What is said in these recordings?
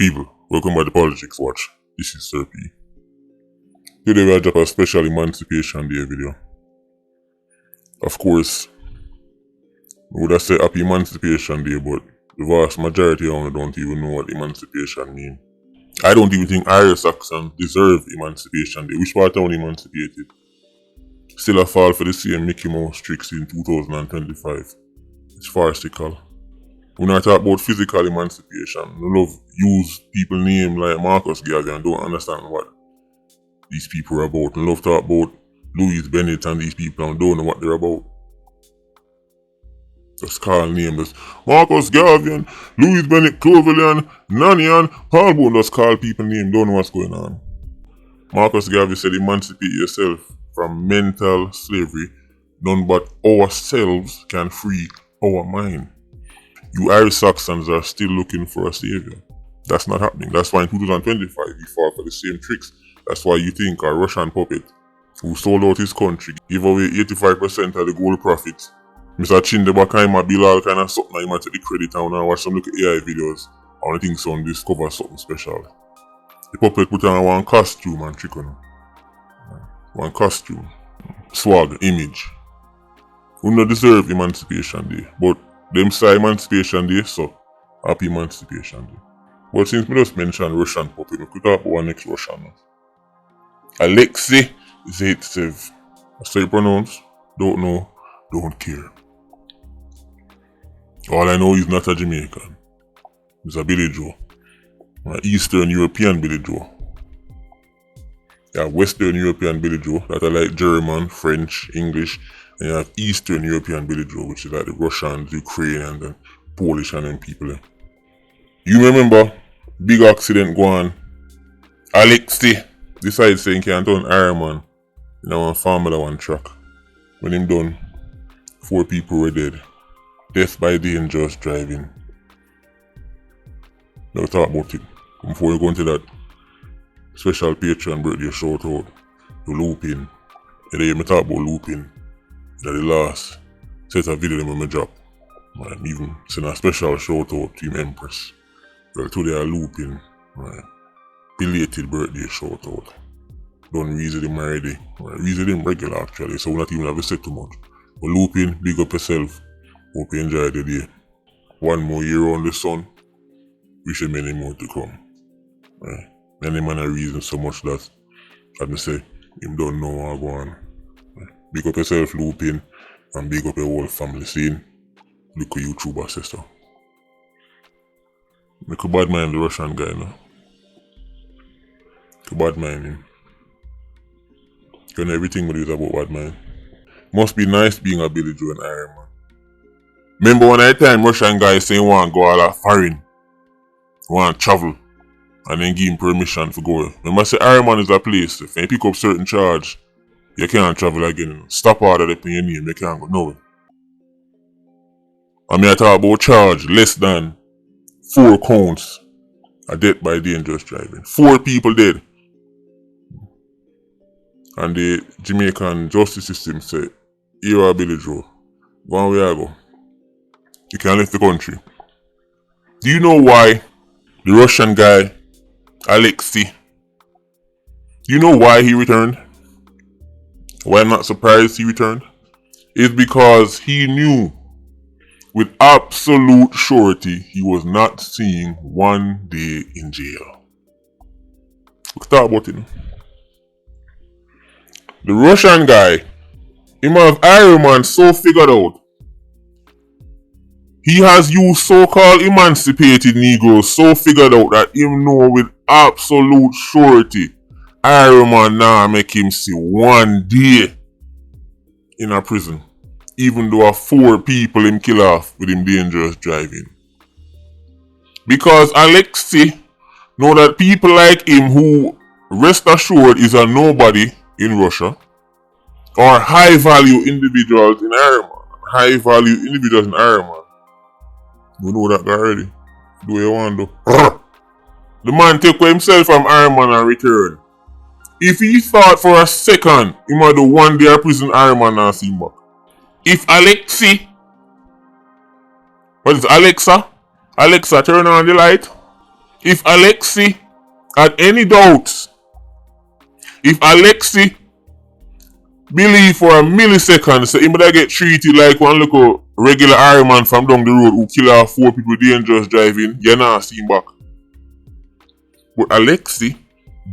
People, welcome by the Politricks watch. This is Sir P. Today we drop a special Emancipation Day video. Of course, we would have said Happy Emancipation Day, but the vast majority of them don't even know what emancipation means. I don't even think Irie Saxons deserve Emancipation Day. Which part of emancipated? Still a fall for the same Mickey Mouse tricks in 2025. It's farcical. We not talk about physical emancipation. We love use people name like Marcus Garvey and don't understand what these people are about. We love talk about Louis Bennett and these people and don't know what they're about. Just call names. Marcus Garvey and Louis Bennett, Clovelly, Nanny and Paul Boone. Just call people name, don't know what's going on. Marcus Garvey said emancipate yourself from mental slavery. None but ourselves can free our mind. You Irish Saxons are still looking for a savior. That's not happening. That's why in 2025 you fall for the same tricks. That's why you think a Russian puppet who sold out his country, give away 85% of the gold profits. Mr. Chindebakaima bill all kind of something and you might take the credit and watch some look at AI videos. I want to think someone discover something special. The puppet put on one costume and trick on him. One costume. Swag, image. We don't deserve Emancipation Day, but them say Emancipation Day, so Happy Emancipation Day. But since we just mentioned Russian puppet, we could talk about one next Russian. Alexey Zaytsev. That's how you pronounce. Don't know, don't care. All I know is not a Jamaican. He's a Billy Joe. An Eastern European Billy Joe. You have Western European Billy Joe that are like German, French, English. And you have Eastern European Billy Joe, which is like the Russians, Ukrainians, and Polish and them people. You remember, big accident go on. Alexey decided saying he can't turn Iron Man in one Formula 1 track. When him done, 4 people were dead. Death by dangerous driving. Now talk about it. Before we go into that special Patreon birthday shout out to Looping. You hear me talk about Looping. That the last set of video them on my drop. I'm even send a special shout out to him Empress. Well, today I looping. Belated birthday shout out. Don't visit him already. Visit him regular actually, so we not even have to say too much. But looping, big up yourself. Hope you enjoy the day. One more year on the sun. Wish you many more to come. Many man are reason so much that I say him don't know what go on. Big up yourself, Looping, and big up your whole family scene. Look at YouTuber sister. Make a bad mind the Russian guy now. Make a bad mind him. You know everything with is about bad mind. Must be nice being a Billy Joe and Iron Man. Remember one at a time Russian guy saying want go all foreign. Want travel. And then give him permission to go. Remember say Iron Man is a place. If you pick up certain charge, you can't travel again. Stop all that up in your name, you can't go nowhere. I mean I talk about charge less than 4 counts of death by dangerous driving. 4 people dead. And the Jamaican justice system say, here are Billy Joe. Go on where I go. You can't leave the country. Do you know why the Russian guy, Alexey, do you know why he returned? Why I'm not surprised he returned? It's because he knew with absolute surety he was not seeing 1 day in jail. Let's talk about it now. The Russian guy, him have Iron Man so figured out. He has used so-called emancipated Negroes so figured out that him know with absolute surety Iron Man now make him see 1 day in a prison. Even though 4 people him kill off with him dangerous driving. Because Alexey know that people like him who rest assured is a nobody in Russia or high value individuals in Iron Man. High value individuals in Iron Man. You know that guy already. Do what you want to do. The man take away himself from Iron Man and return. If he thought for a second he might do 1 day of prison, Iron Man and see him back. If Alexey, what is Alexa? Alexa, turn on the light. If Alexey had any doubts, if Alexey believe for a millisecond so he might get treated like one little regular Irie man from down the road who kill off 4 people dangerous driving, you not see him back. But Alexey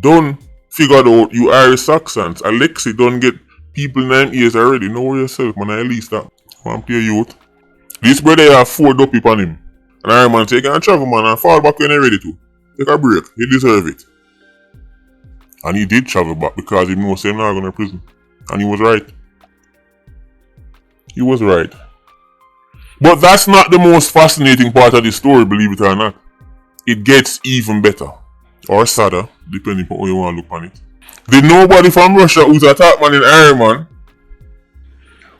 done figured out you Irish Saxons. Alexey done get people 9 years already. Know yourself, man. At least that. One play youth. This brother have 4 dopey on him. And Irie man take and travel, man, and fall back when you're ready to. Take a break. He deserve it. And he did travel back because he knows him not going to prison. And he was right. He was right. But that's not the most fascinating part of the story, believe it or not. It gets even better. Or sadder, depending on how you want to look on it. The nobody from Russia who's a top man in Irie man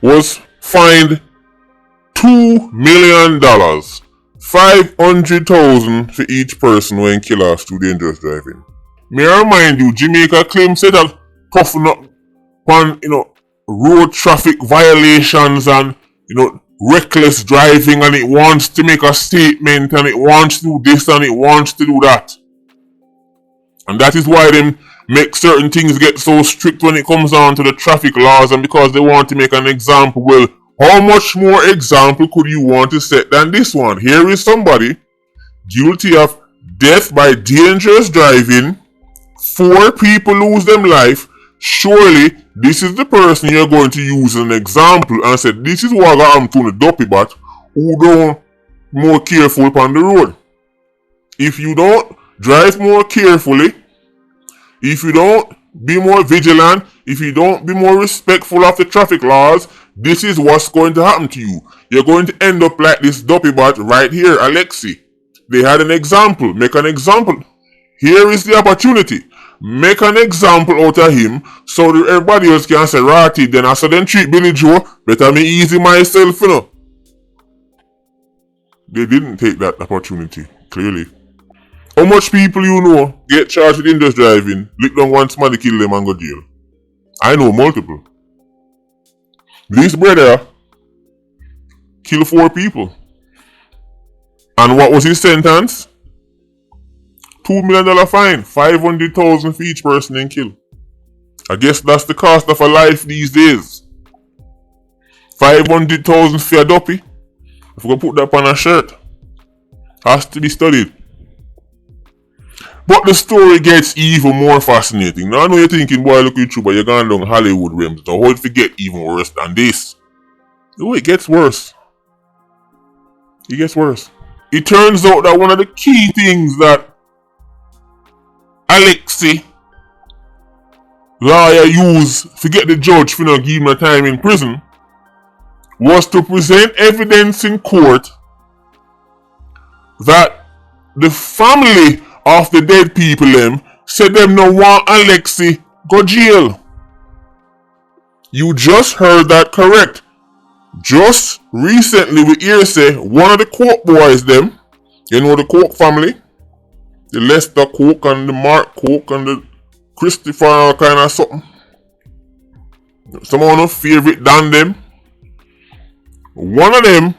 was fined $2 million. $500,000 for each person when kill off through dangerous driving. May I remind you, Jamaica claims set up toughen up on, road traffic violations and, reckless driving, and it wants to make a statement and it wants to do this and it wants to do that. And that is why them make certain things get so strict when it comes down to the traffic laws, and because they want to make an example. Well, how much more example could you want to set than this one? Here is somebody guilty of death by dangerous driving. 4 people lose them life. Surely this is the person you're going to use as an example and say this is what happened to the dopey bat who don't more careful on the road. If you don't drive more carefully, if you don't be more vigilant, if you don't be more respectful of the traffic laws, this is what's going to happen to you. You're going to end up like this dopey bat right here, Alexey. They had an example. Make an example. Here is the opportunity. Make an example out of him so that everybody else can say, righty, then I saw them treat Billy Joe, better me easy myself, They didn't take that opportunity, clearly. How much people you know get charged with dangerous driving, lick down one somebody kill them and go jail? I know multiple. This brother killed 4 people. And what was his sentence? $2 million fine, $500,000 for each person in kill. I guess that's the cost of a life these days. $500,000 for a dopey. If we're gonna put that on a shirt, has to be studied. But the story gets even more fascinating. Now I know you're thinking, boy, look at you, but you're going down Hollywood realms. Now how it get even worse than this? No, it gets worse. It gets worse. It turns out that one of the key things that Alexey lawyer used to get the judge to not give him a time in prison was to present evidence in court that the family of the dead people said them no want Alexey go jail. You just heard that correct. Just recently we hear say one of the Coke boys the Coke family, the Lester Coke and the Mark Coke and the Christopher kind of something. Some of our favorite than them. One of them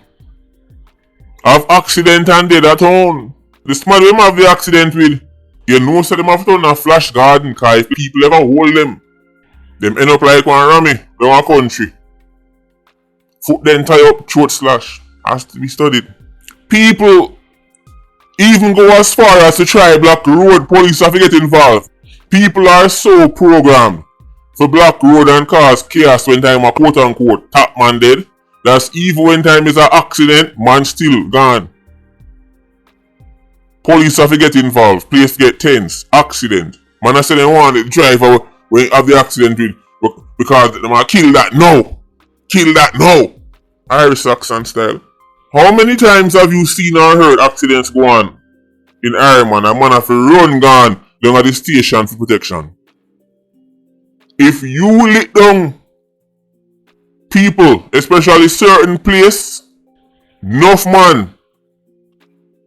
have accident and dead at home. The smart them have the accident with, so them have to turn a flash garden, cause if people ever hold them end up like one rammy down a country. Foot then tie up, throat slash. Has to be studied. People even go as far as to try block road, police have to get involved. People are so programmed for block road and cause chaos when time a quote unquote top man dead. That's even when time is an accident, man still gone. Police have to get involved, place get tense, accident. Man I say they want the driver when you have the accident with because they might kill that now. Kill that now. Irish Saxon style. How many times have you seen or heard accidents go on in Irie man? A man have to run gone down at the station for protection. If you lit down people, especially certain place, enough man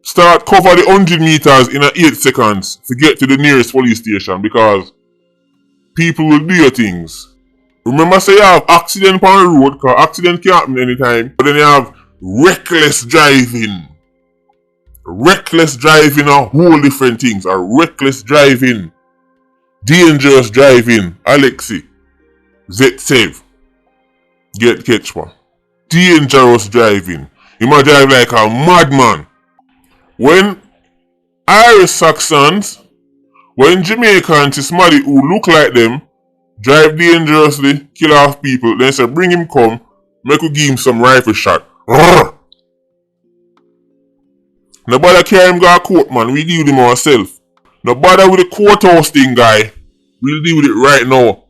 start cover the 100 meters in 8 seconds to get to the nearest police station because people will do your things. Remember say you have accident on the road because accident can happen anytime, but then you have reckless driving. Reckless driving are whole different things. A reckless driving, dangerous driving, Alexey, Zaytsev, get catch one. Dangerous driving. You might drive like a madman. When Irish Saxons, when Jamaicans see somebody who look like them, drive dangerously, kill off people, then say bring him come, make we give him some rifle shot. Rrr. Nobody carry him go to court, man. We deal with him ourselves. Nobody with the courthouse thing, guy. We'll deal with it right now.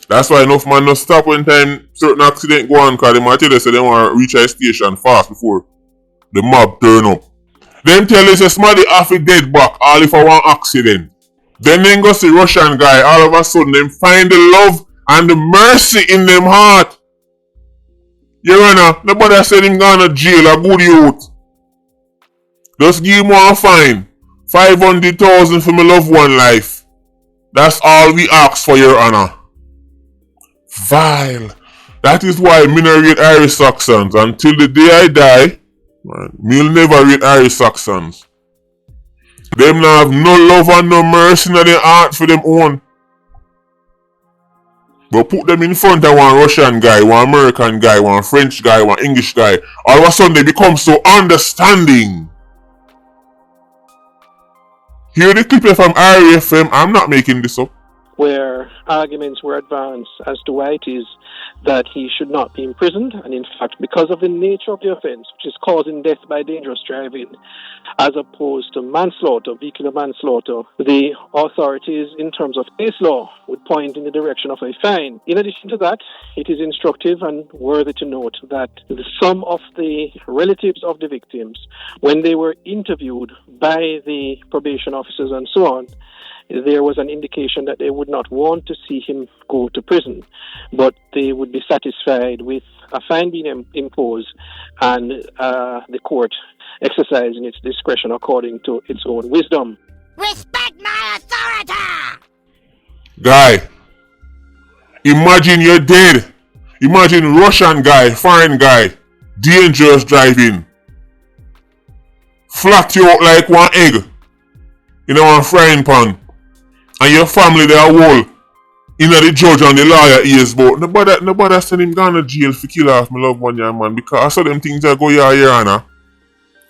That's why enough man no stop when time certain accident go on, cause they might tell us they want to reach a station fast before the mob turn up. Them tell us a somebody off a dead back, all if I want accident. Then go see Russian guy, all of a sudden them find the love and the mercy in them heart. Your Honor, nobody said him gone to jail, a good youth. Just give him one fine. 500,000 for my loved one life. That's all we ask for, Your Honor. Vile. That is why me no rate Irish Saxons. Until the day I die, man, me'll never rate Irish Saxons. Them not have no love and no mercy in their heart for them own. But put them in front of one Russian guy, one American guy, one French guy, one English guy. All of a sudden they become so understanding. Hear the clip from Irie FM, I'm not making this up. Where arguments were advanced as to why it is that he should not be imprisoned, and in fact, because of the nature of the offense, which is causing death by dangerous driving, as opposed to manslaughter, vehicular manslaughter, the authorities, in terms of case law, would point in the direction of a fine. In addition to that, it is instructive and worthy to note that some of the relatives of the victims, when they were interviewed by the probation officers and so on, there was an indication that they would not want to see him go to prison, but they would be satisfied with a fine being imposed and the court exercising its discretion according to its own wisdom. Respect my authority! Guy, imagine you're dead. Imagine Russian guy, foreign guy, dangerous driving. Flat you out like one egg in one frying pan. And your family they are whole. You know the judge and the lawyer ears, but nobody send him down to jail for kill off my loved one, yeah, man. Because I saw them things you go, yeah, Your Honor.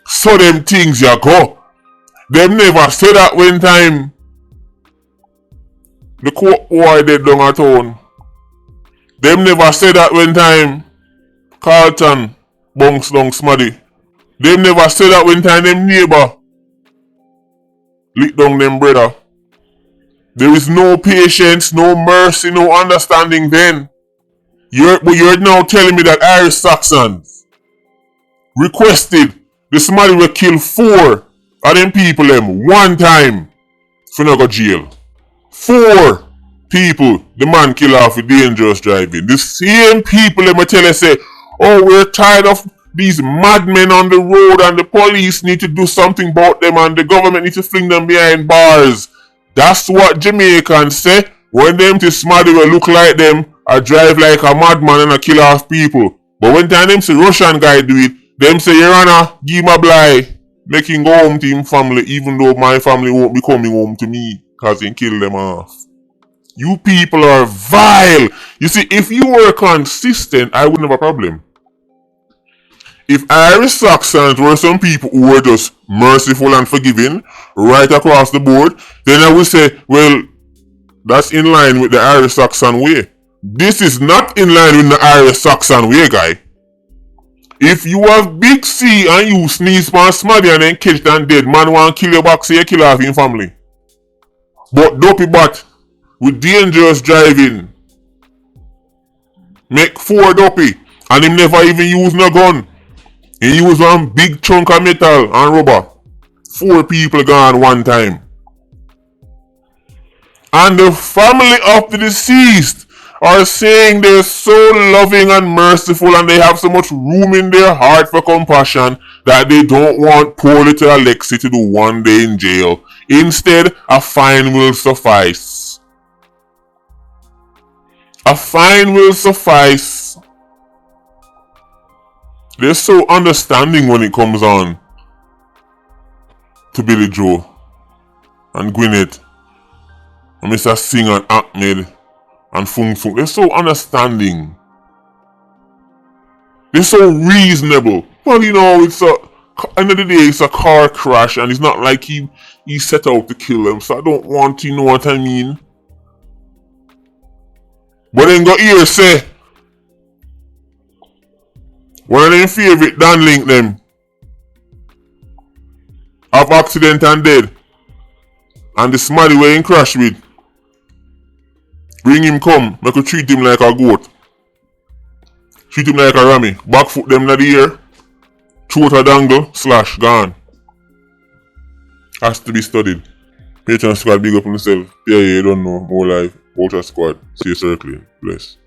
So them things you go. Them never say that when time the court boy dead down at town. Them never say that when time Carlton bunks down smaddy. Them never say that when time them neighbor lick down them brother. There is no patience, no mercy, no understanding then. But you're now telling me that Irish Saxons requested the somebody will kill 4 of them people them one time for not go jail. 4 people the man kill off with dangerous driving. The same people them tell us say, oh, we're tired of these madmen on the road and the police need to do something about them and the government need to fling them behind bars. That's what Jamaicans say when them to somebody will look like them or drive like a madman and a kill off people. But when time them say Russian guy do it, them say, Your Honor, give him a blight, make him go home to him family, even though my family won't be coming home to me because he kill them off. You people are vile. You see, if you were consistent, I wouldn't have a problem. If Irish Saxons were some people who were just merciful and forgiving right across the board, then I would say, well, that's in line with the Irish Saxon way. This is not in line with the Irish Saxon way, guy. If you have big C and you sneeze past somebody and then catch them dead, man want to kill your back, say you kill off your family. But dopey bat with dangerous driving make 4 dopey and him never even use no gun. He use one big chunk of metal and rubber. 4 people gone one time. And the family of the deceased are saying they're so loving and merciful and they have so much room in their heart for compassion that they don't want poor little Alexey to do 1 day in jail. Instead, a fine will suffice. A fine will suffice. They're so understanding when it comes on to Billy Joe and Gwyneth and Mr. Singh and Ahmed and Fung Fung. They're so understanding. They're so reasonable. Well, you know, it's a end of the day, it's a car crash, and it's not like he set out to kill them. So I don't want, you know what I mean. But then got here say one of them favorite Dan Link them have accident and dead, and the smarty where he crash with. Bring him come, make you treat him like a goat. Treat him like a rammy. Back foot them in the air. Throat a dangle, slash, gone. Has to be studied. Patreon squad, big up on yourself. Yeah, you don't know. More live. Ultra squad. See you circling. Bless.